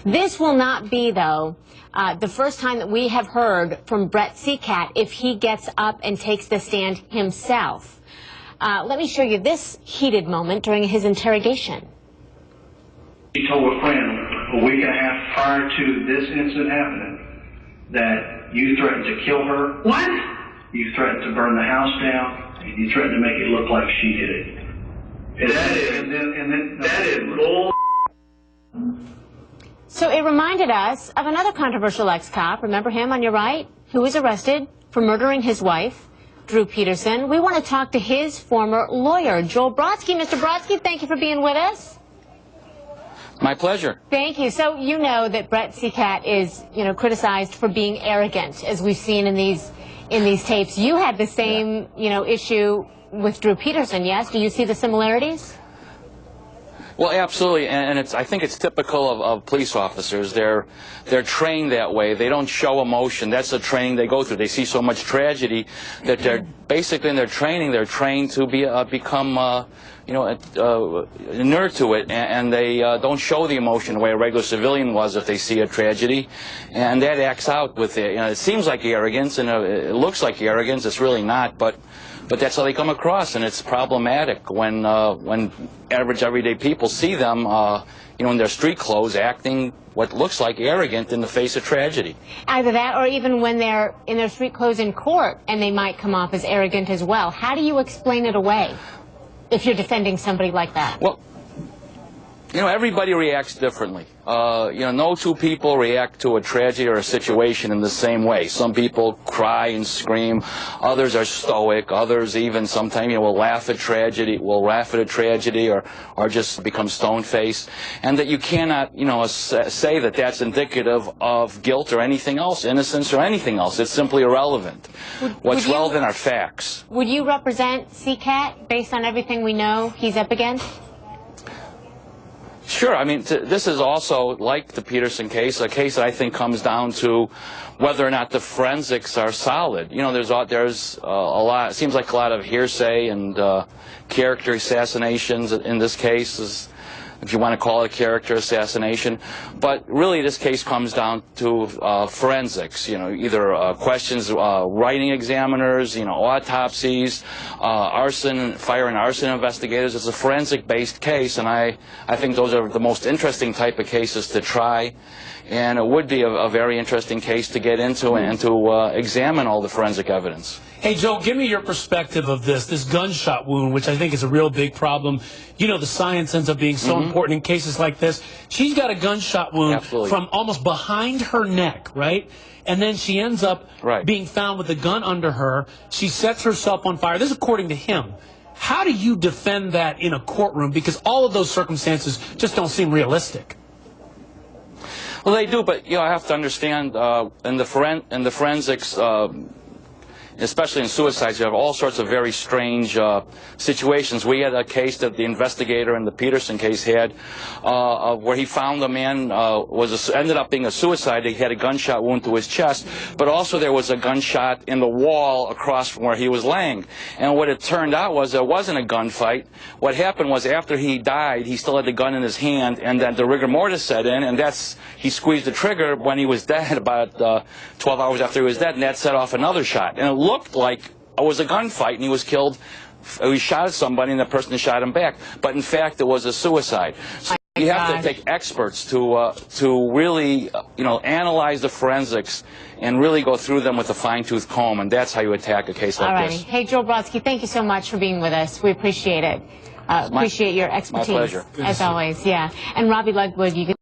This will not be, though, the first time that we have heard from Brett Seacat if he gets up and takes the stand himself. Let me show you this heated moment during his interrogation. He told a friend a week and a half prior to this incident happening that you threatened to kill her. What? You threatened to burn the house down. And you threatened to make it look like she did it. That is bull. So it reminded us of another controversial ex-cop, remember him on your right, who was arrested for murdering his wife, Drew Peterson. We want to talk to his former lawyer, Joel Brodsky. Mr. Brodsky, thank you for being with us. My pleasure. Thank you. So you know that Brett Seacat is, criticized for being arrogant, as we've seen in these tapes. You had the same, issue with Drew Peterson, yes? Do you see the similarities? Well, absolutely, and I think it's typical of police officers. They're trained that way. They don't show emotion. That's the training they go through. They see so much tragedy that they're basically in their training. They're trained to become inert to it, and they don't show the emotion the way a regular civilian was if they see a tragedy, and that acts out with it. It seems like arrogance, and it looks like arrogance. It's really not, but that's how they come across, and it's problematic when average everyday people see them, in their street clothes, acting what looks like arrogant in the face of tragedy. Either that, or even when they're in their street clothes in court, and they might come off as arrogant as well. How do you explain it away if you're defending somebody like that? Well, everybody reacts differently. No two people react to a tragedy or a situation in the same way. Some people cry and scream. Others are stoic. Others even sometimes, will laugh at a tragedy, or just become stone-faced. And that you cannot, say that that's indicative of guilt or anything else, innocence or anything else. It's simply irrelevant. What's relevant are facts. Would you represent Seacat based on everything we know he's up against? Sure. I mean, this is also, like the Peterson case, a case that I think comes down to whether or not the forensics are solid. There's a lot, it seems like a lot of hearsay and character assassinations in this case, if you want to call it a character assassination. But really this case comes down to forensics, either questions, writing examiners, autopsies, fire and arson investigators. It's a forensic-based case, and I think those are the most interesting type of cases to try. And it would be a very interesting case to get into and to examine all the forensic evidence. Hey, Joe, give me your perspective of this gunshot wound, which I think is a real big problem. The science ends up being so important in cases like this. She's got a gunshot wound from almost behind her neck, right? And then she ends up being found with a gun under her. She sets herself on fire. This is according to him. How do you defend that in a courtroom? Because all of those circumstances just don't seem realistic. Well, they do, but I have to understand in the forensics, especially in suicides, you have all sorts of very strange situations. We had a case that the investigator in the Peterson case had where he found the man ended up being a suicide. He had a gunshot wound to his chest, but also there was a gunshot in the wall across from where he was laying. And what it turned out was there wasn't a gunfight. What happened was after he died, he still had the gun in his hand, and then the rigor mortis set in, and he squeezed the trigger when he was dead, about 12 hours after he was dead, and that set off another shot. And it looked like it was a gunfight, and he was killed. He shot at somebody, and the person shot him back. But in fact, it was a suicide. So you have to take experts to really, analyze the forensics and really go through them with a fine-tooth comb, and that's how you attack a case like this. Hey, Joel Brodsky, thank you so much for being with us. We appreciate it. Appreciate your expertise. My pleasure. As always, yeah. And Robbie Ludwood, you can